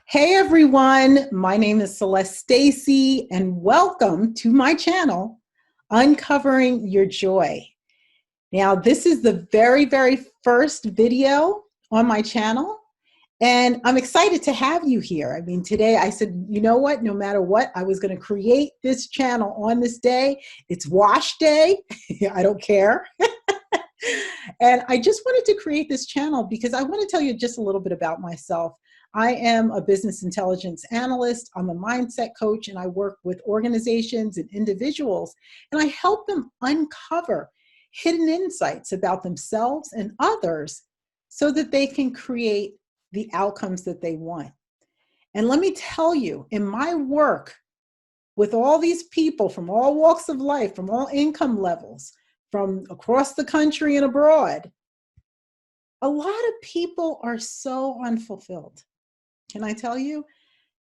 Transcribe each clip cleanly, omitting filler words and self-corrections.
Hey everyone, my name is Celeste Stacy, and welcome to my channel, Uncovering Your Joy. Now, this is the very first video on my channel, and I'm excited to have you here. I mean, today I said, you know what, no matter what, I was going to create this channel on this day. It's wash day. I don't care. And I just wanted to create this channel because I want to tell you just a little bit about myself. I am a business intelligence analyst. I'm a mindset coach, and I work with organizations and individuals, and I help them uncover hidden insights about themselves and others so that they can create the outcomes that they want. And let me tell you, in my work with all these people from all walks of life, from all income levels, from across the country and abroad, a lot of people are so unfulfilled. Can I tell you?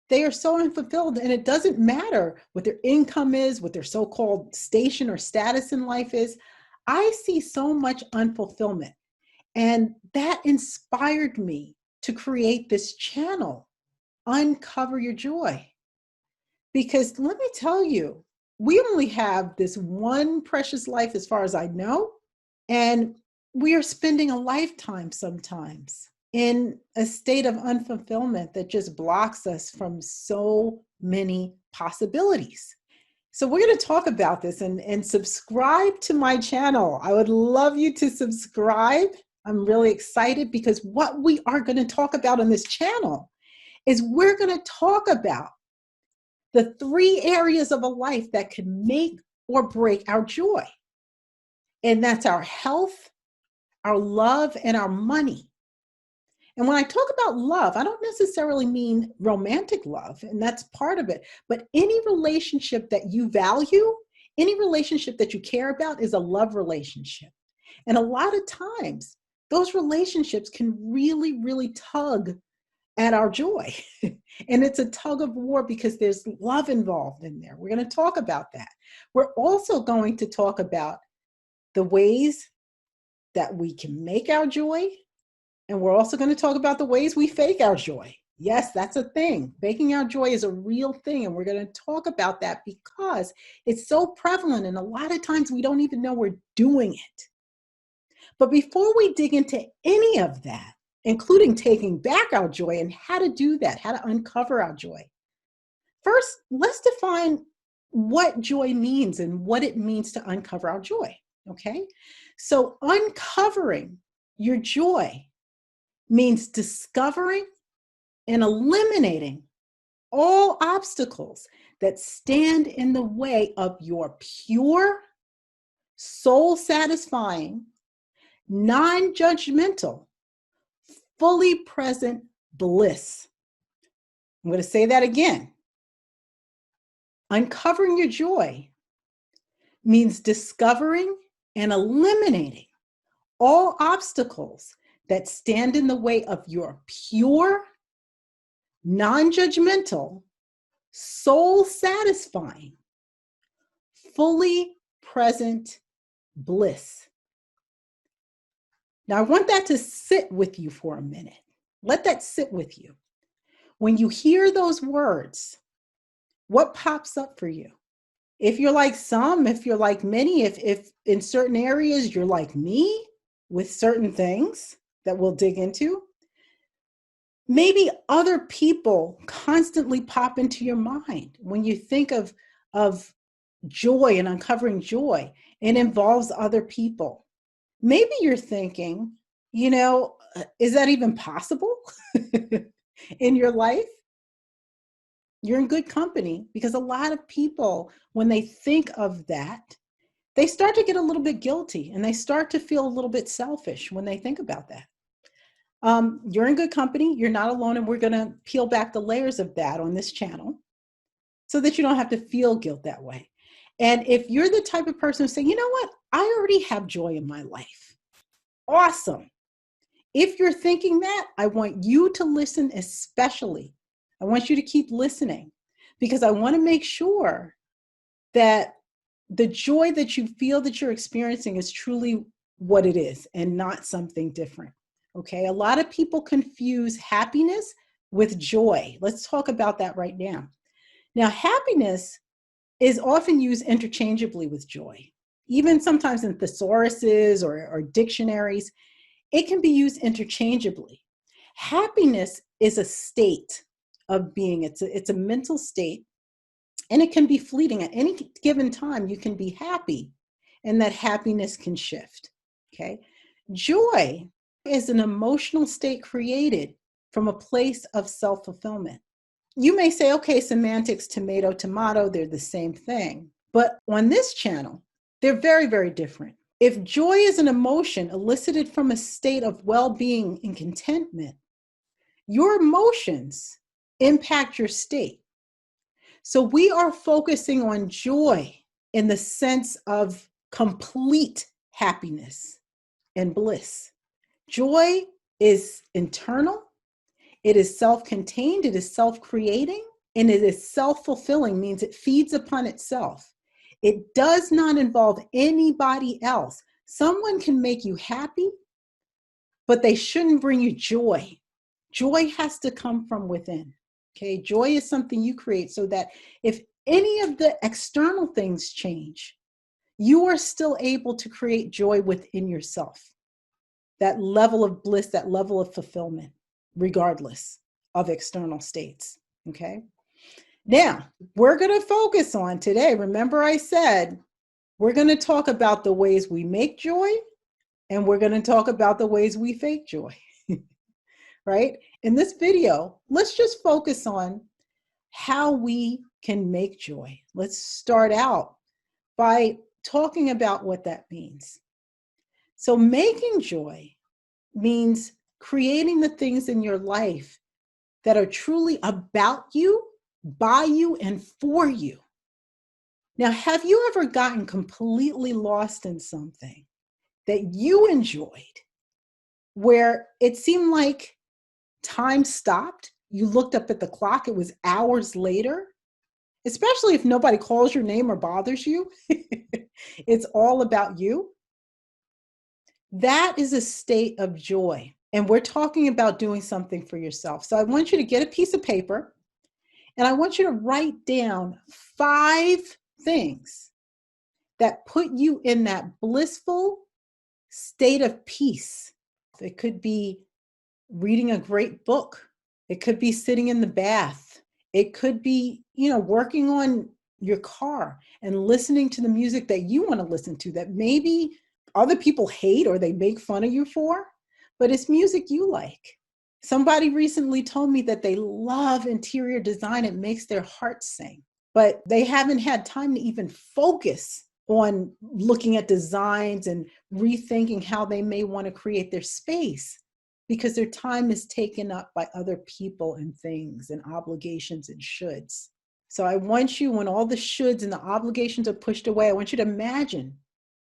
They are so unfulfilled, and it doesn't matter what their income is, what their so-called station or status in life is. I see so much unfulfillment, and that inspired me to create this channel, Uncover Your Joy. Because let me tell you, we only have this one precious life as far as I know, and we are spending a lifetime sometimes in a state of unfulfillment that just blocks us from so many possibilities. So we're going to talk about this and subscribe to my channel. I would love you to subscribe. I'm really excited because what we are going to talk about on this channel is we're going to talk about the three areas of a life that can make or break our joy. And that's our health, our love, and our money. And when I talk about love, I don't necessarily mean romantic love, and that's part of it. But any relationship that you value, any relationship that you care about is a love relationship. And a lot of times, those relationships can really tug at our joy. And it's a tug of war because there's love involved in there. We're going to talk about that. We're also going to talk about the ways that we can make our joy. And we're also going to talk about the ways we fake our joy. Yes, that's a thing. Faking our joy is a real thing. And we're going to talk about that because it's so prevalent. And a lot of times we don't even know we're doing it. But before we dig into any of that, including taking back our joy and how to do that, how to uncover our joy, first, let's define what joy means and what it means to uncover our joy. Okay? So uncovering your joy means discovering and eliminating all obstacles that stand in the way of your pure, soul-satisfying, non-judgmental, fully present bliss. I'm going to say that again. Uncovering your joy means discovering and eliminating all obstacles that stand in the way of your pure, non-judgmental, soul-satisfying, fully present bliss. Now, I want that to sit with you for a minute. Let that sit with you. When you hear those words, what pops up for you? If you're like some, if you're like many, if in certain areas you're like me with certain things that we'll dig into, maybe other people constantly pop into your mind when you think of joy and uncovering joy. It involves other people. Maybe you're thinking, is that even possible in your life? You're in good company because a lot of people, when they think of that, they start to get a little bit guilty and they start to feel a little bit selfish when they think about that. You're in good company. You're not alone. And we're going to peel back the layers of that on this channel so that you don't have to feel guilt that way. And if you're the type of person who say, you know what, I already have joy in my life. Awesome. If you're thinking that, I want you to listen especially. I want you to keep listening because I want to make sure that the joy that you feel that you're experiencing is truly what it is and not something different. Okay. A lot of people confuse happiness with joy. Let's talk about that right now. Now, happiness is often used interchangeably with joy. Even sometimes in thesauruses or dictionaries, it can be used interchangeably. Happiness is a state of being. It's a mental state, and it can be fleeting. At any given time, you can be happy, and that happiness can shift. Okay. Joy is an emotional state created from a place of self-fulfillment. You may say, okay, semantics, tomato, tomato, they're the same thing. But on this channel, they're very, very different. If joy is an emotion elicited from a state of well-being and contentment, your emotions impact your state. So we are focusing on joy in the sense of complete happiness and bliss. Joy is internal, it is self-contained, it is self-creating, and it is self-fulfilling, means it feeds upon itself. It does not involve anybody else. Someone can make you happy, but they shouldn't bring you joy. Joy has to come from within. Okay, joy is something you create so that if any of the external things change, you are still able to create joy within yourself. That level of bliss, that level of fulfillment, regardless of external states. Okay. Now, we're going to focus on today. Remember, I said we're going to talk about the ways we make joy, and we're going to talk about the ways we fake joy. Right? In this video, let's just focus on how we can make joy. Let's start out by talking about what that means. So making joy means creating the things in your life that are truly about you, by you, and for you. Now, have you ever gotten completely lost in something that you enjoyed, where it seemed like time stopped? You looked up at the clock, it was hours later, especially if nobody calls your name or bothers you. It's all about you. That is a state of joy. And we're talking about doing something for yourself. So I want you to get a piece of paper and I want you to write down 5 things that put you in that blissful state of peace. It could be reading a great book. It could be sitting in the bath. It could be, working on your car and listening to the music that you want to listen to that maybe other people hate or they make fun of you for, but it's music you like. Somebody recently told me that they love interior design. It makes their heart sing, but they haven't had time to even focus on looking at designs and rethinking how they may want to create their space because their time is taken up by other people and things and obligations and shoulds. So I want you, when all the shoulds and the obligations are pushed away, I want you to imagine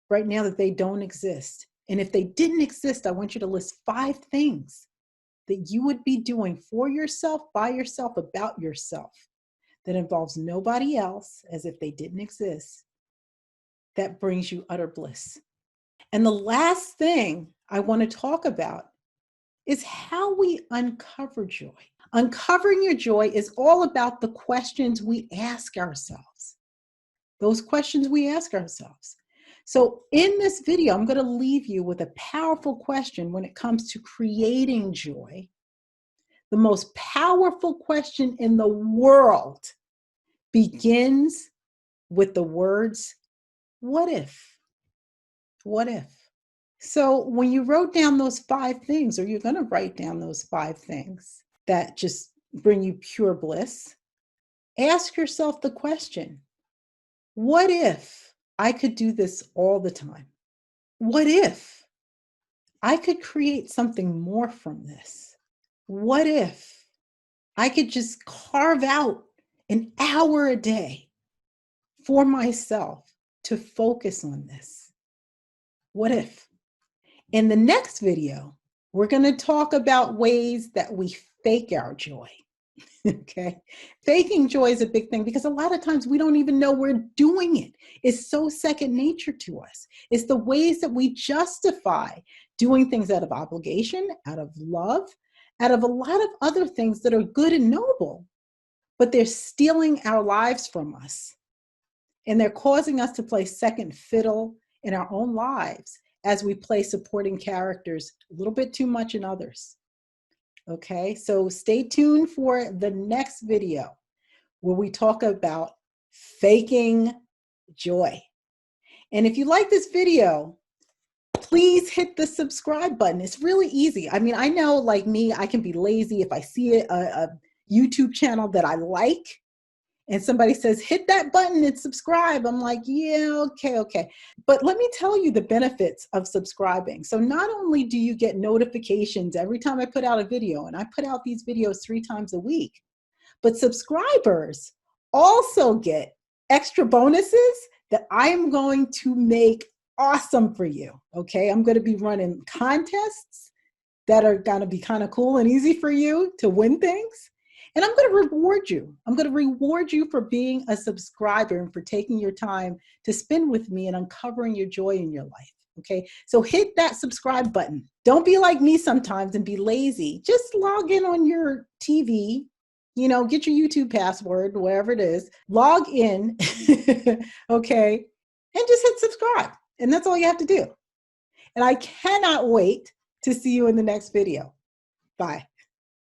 right now that they don't exist. And if they didn't exist, I want you to list 5 things that you would be doing for yourself, by yourself, about yourself, that involves nobody else, as if they didn't exist, that brings you utter bliss. And the last thing I want to talk about is how we uncover joy. Uncovering your joy is all about the questions we ask ourselves. Those questions we ask ourselves. So in this video, I'm going to leave you with a powerful question when it comes to creating joy. The most powerful question in the world begins with the words, what if? What if? So when you wrote down those 5 things, or you're going to write down those 5 things that just bring you pure bliss, ask yourself the question, what if I could do this all the time? What if I could create something more from this? What if I could just carve out an hour a day for myself to focus on this? What if? In the next video, we're going to talk about ways that we fake our joy. Okay. Faking joy is a big thing because a lot of times we don't even know we're doing it. It's so second nature to us. It's the ways that we justify doing things out of obligation, out of love, out of a lot of other things that are good and noble, but they're stealing our lives from us. And they're causing us to play second fiddle in our own lives as we play supporting characters a little bit too much in others. Okay, so stay tuned for the next video where we talk about faking joy. And if you like this video, please hit the subscribe button. It's really easy. I mean, I know, like me, I can be lazy. If I see a YouTube channel that I like and somebody says, hit that button and subscribe, I'm like, yeah, okay. But let me tell you the benefits of subscribing. So not only do you get notifications every time I put out a video, and I put out these videos 3 times a week, but subscribers also get extra bonuses that I'm going to make awesome for you, okay? I'm going to be running contests that are going to be kind of cool and easy for you to win things. And I'm going to reward you. I'm going to reward you for being a subscriber and for taking your time to spend with me and uncovering your joy in your life, okay? So hit that subscribe button. Don't be like me sometimes and be lazy. Just log in on your TV, you know, get your YouTube password, whatever it is, log in, okay, and just hit subscribe. And that's all you have to do. And I cannot wait to see you in the next video. Bye.